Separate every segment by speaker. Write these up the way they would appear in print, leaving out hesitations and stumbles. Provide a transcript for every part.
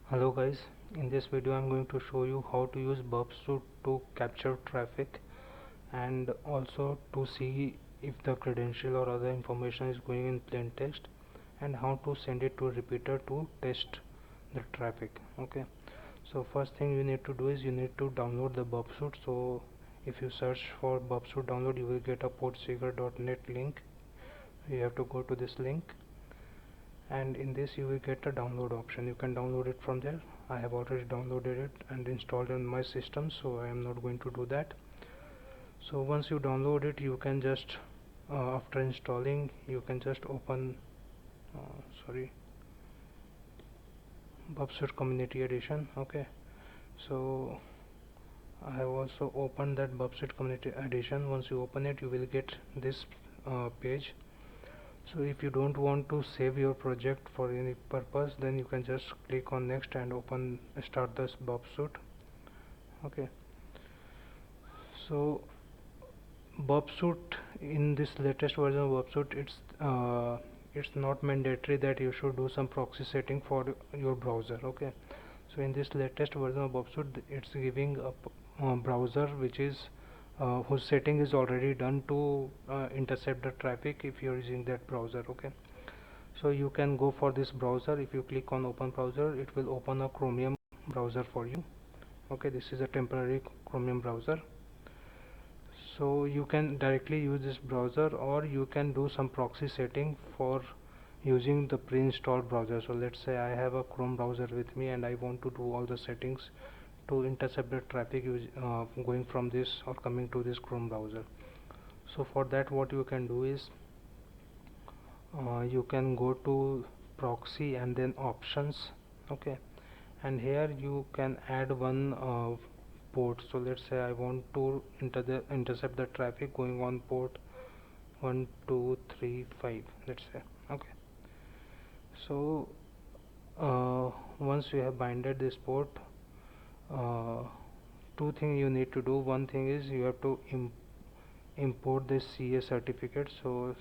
Speaker 1: Hello guys, in this video I'm going to show you how to use Bubsuit to capture traffic and also to see if the credential or other information is going in plain text, and how to send it to a repeater to test the traffic. Okay, so first thing you need to do is you need to download the Bubsuit. So if you search for Bubsuit download, you will get a portsfigure.net link. You have to go to this link, and in this you will get a download option. You can download it from there. I have already downloaded it and installed on my system, so I am not going to do that. So once you download it, you can just after installing, you can just open sorry Bubsuit Community Edition. Okay, so I have also opened that Bubsuit Community Edition. Once you open it, you will get this page. So if you don't want to save your project for any purpose, then you can just click on next and start this Bubsuit. Okay, so Bubsuit, in this latest version of Bubsuit, it's not mandatory that you should do some proxy setting for your browser. Okay, so in this latest version of Bubsuit, it's giving a browser which is whose setting is already done to intercept the traffic if you're using that browser. Okay, so you can go for this browser. If you click on open browser, it will open a Chromium browser for you. Okay, this is a temporary Chromium browser. So you can directly use this browser, or you can do some proxy setting for using the pre-installed browser. So let's say I have a Chrome browser with me and I want to do all the settings to intercept the traffic going from this or coming to this Chrome browser. So for that, what you can do is you can go to proxy and then options. Okay, and here you can add one port. So let's say I want to intercept the traffic going on port 1235, let's say. Okay, so once you have binded this port, uh, two things you need to do. One thing is you have to import this CA certificate. So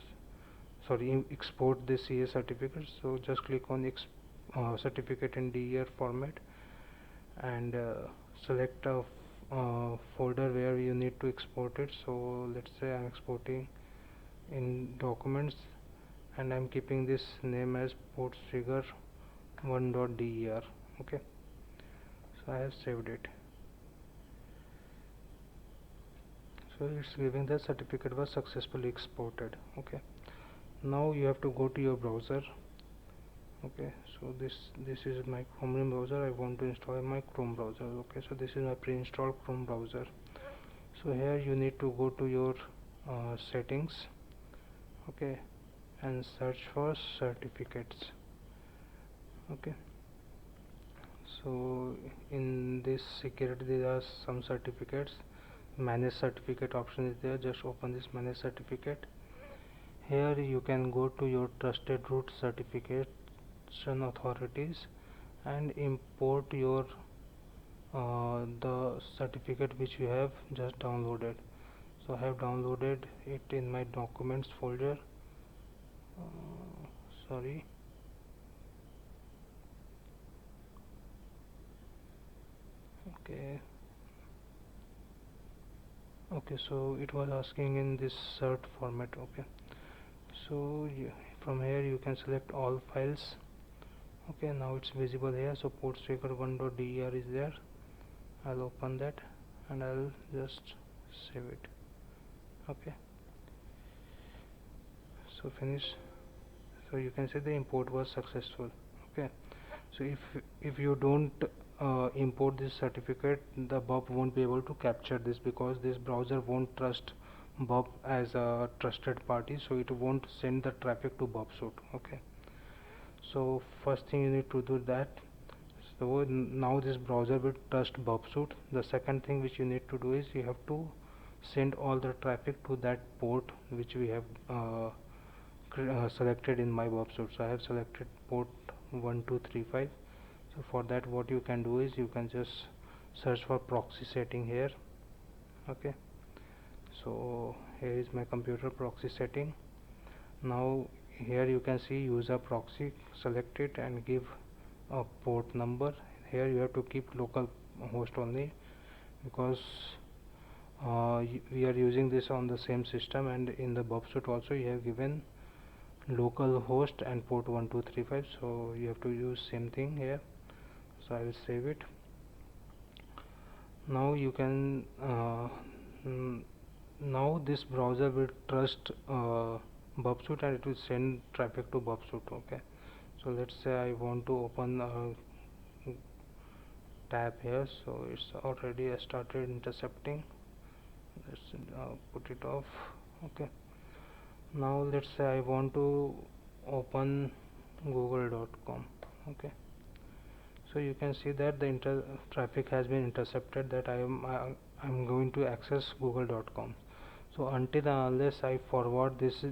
Speaker 1: export this CA certificate. So just click on certificate in DER format, and select a folder where you need to export it. So let's say I'm exporting in documents, and I'm keeping this name as portsfigure1.der. okay, so I have saved it. So it's giving the certificate was successfully exported. Okay, now you have to go to your browser. Okay, so this is my Chromium browser. I want to install my Chrome browser. Okay, so this is my pre-installed Chrome browser. So here you need to go to your settings. Okay, and search for certificates. Okay, so in this security there are some certificates. Manage certificate option is there. Just open this manage certificate. Here you can go to your trusted root certification authorities and import your the certificate which you have just downloaded. So I have downloaded it in my documents folder. Sorry, okay, so it was asking in this cert format. Okay, so from here you can select all files. Okay, now it's visible here. So portsfigure1.der is there. I'll open that and I'll just save it. Okay, so finish. So you can see the import was successful. Okay, so if you don't import this certificate, the Bub won't be able to capture this, because this browser won't trust Bub as a trusted party, so it won't send the traffic to Bubsuit. Okay, so first thing you need to do that. So now this browser will trust Bubsuit. The second thing which you need to do is you have to send all the traffic to that port which we have selected in my Bubsuit. So I have selected port 1235. So for that, what you can do is you can just search for proxy setting here. Okay, so here is my computer proxy setting. Now here you can see user proxy. Select it and give a port number. here you have to keep local host only, because we are using this on the same system, and in the Bubsuit also you have given local host and port 1235, so you have to use same thing here. So I will save it. Now you can now this browser will trust Bubsuit, and it will send traffic to Bubsuit. Okay, so let's say I want to open a tab here, so it's already started intercepting. Let's put it off. Okay, now let's say I want to open google.com. okay, so you can see that the traffic has been intercepted, that I'm going to access google.com. so until and unless I forward these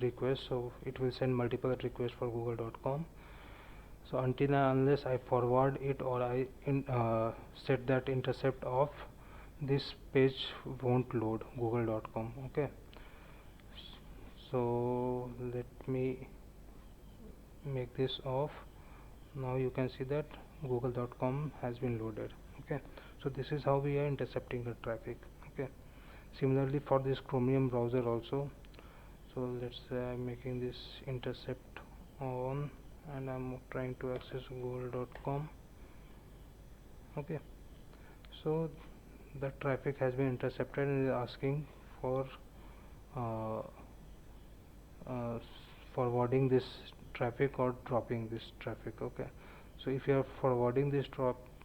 Speaker 1: requests, so it will send multiple requests for google.com. so until and unless I forward it, or I set that intercept off, this page won't load google.com. okay, so let me make this off. Now you can see that google.com has been loaded. okay, so this is how we are intercepting the traffic. okay, similarly for this Chromium browser also, so let's say I'm making this intercept on, and I'm trying to access google.com. okay, so the traffic has been intercepted and is asking for uh, uh, forwarding this traffic or dropping this traffic. okay, so if you are forwarding this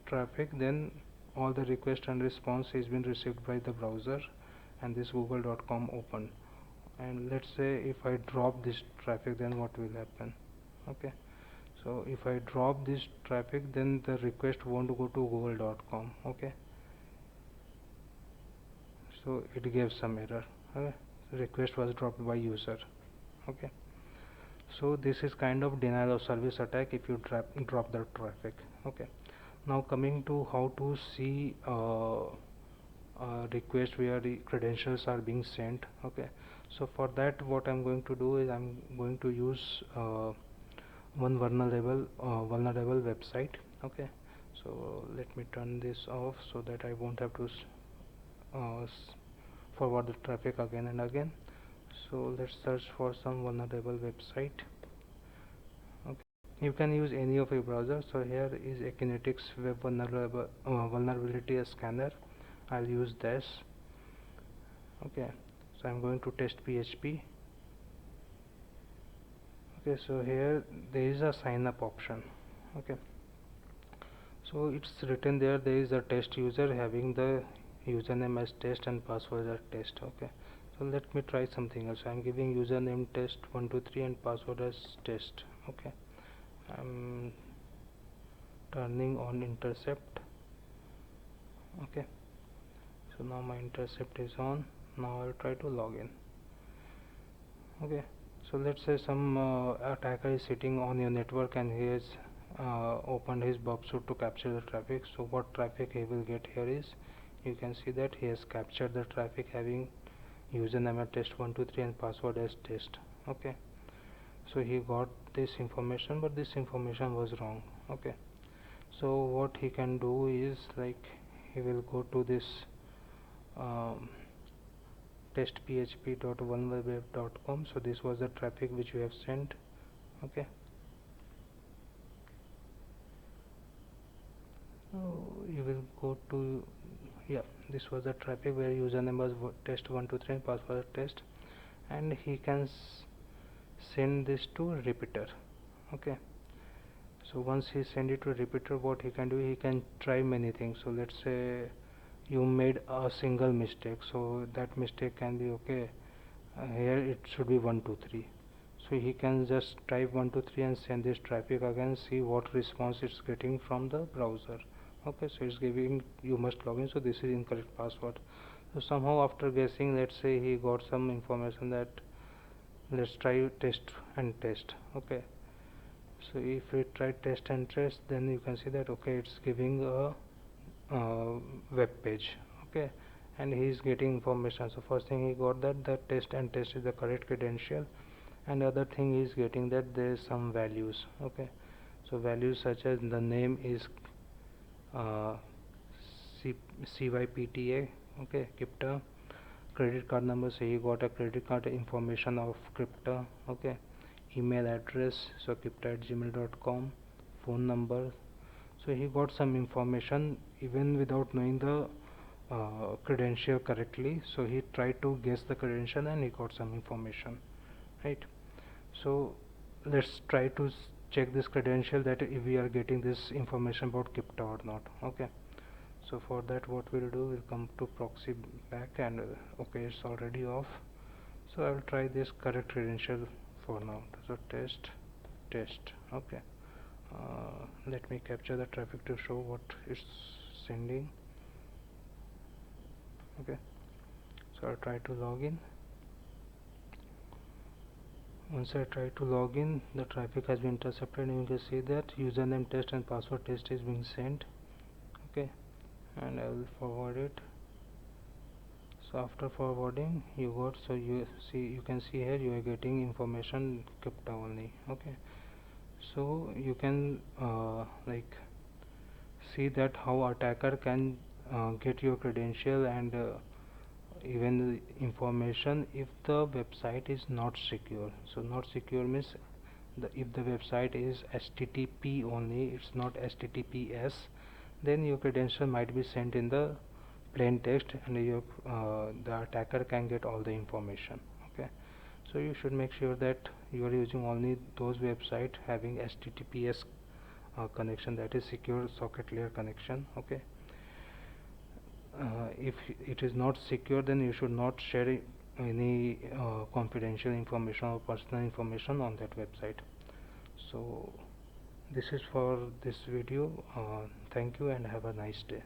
Speaker 1: traffic, then all the request and response is been received by the browser, and this google.com open. And let's say if I drop this traffic, then what will happen? okay, so if I drop this traffic, then the request won't go to google.com. okay, so it gives some error. okay, request was dropped by user. okay, so this is kind of denial of service attack if you drop the traffic. okay, now coming to how to see request where the credentials are being sent. okay, so for that, what I'm going to do is I'm going to use one vulnerable website. okay, so let me turn this off so that I won't have to forward the traffic again and again. So let's search for some vulnerable website. okay, you can use any of your browser. So here is Akinetics web vulnerability scanner. I'll use this. okay, so I'm going to test PHP. okay, so here there is a sign up option. okay, so it's written there is a test user having the username as test and password as test. okay, so let me try something else. I'm giving username test123 and password as test. okay, I'm turning on intercept. okay, so now my intercept is on. Now I'll try to log in. okay, so let's say some attacker is sitting on your network, and he has opened his Bubsuit to capture the traffic. So what traffic he will get here is, you can see that he has captured the traffic having username as test123 and password as test. okay, so he got this information, but this information was wrong. okay, so what he can do is, like, he will go to this testphp.vulnerweb.com. so this was the traffic which we have sent. okay, so you will go to, yeah, this was the traffic where username was test123 and password test, and he can send this to repeater. okay, so once he send it to repeater, what he can do, he can try many things. so let's say you made a single mistake, so that mistake can be, okay, here it should be 123, so he can just type 123 and send this traffic again, see what response it's getting from the browser. okay, so it's giving you must log in, so this is incorrect password. so somehow after guessing, let's say he got some information that let's try test and test. okay, so if we try test and test, then you can see that, okay, it's giving a web page. okay, and he is getting information. so first thing he got that the test and test is the correct credential, and other thing he is getting that there is some values. okay, so values such as the name is uh, CYPTA, okay, Kipta. Credit card number, so he got a credit card information of Kipta, okay. Email address, so kipta@gmail.com. Phone number, so he got some information even without knowing the credential correctly. So he tried to guess the credential and he got some information, right? So let's try to check this credential, that if we are getting this information about Kipta or not, okay. So for that, what we'll do, we'll come to proxy back, and okay, it's already off. So I will try this correct credential for now. So test, okay. Let me capture the traffic to show what it's sending, okay. So I'll try to log in. Once I try to log in, the traffic has been intercepted, and you can see that username test and password test is being sent, okay. And I will forward it. So after forwarding, you got, so you can see here you are getting information kept only, okay. So you can like see that how attacker can get your credential and even information if the website is not secure. So not secure means if the website is HTTP only, it's not HTTPS, then your credential might be sent in the plain text, and the attacker can get all the information, okay. So you should make sure that you are using only those websites having HTTPS connection, that is secure socket layer connection, okay. If it is not secure, then you should not share any confidential information or personal information on that website. So this is for this video. Thank you and have a nice day.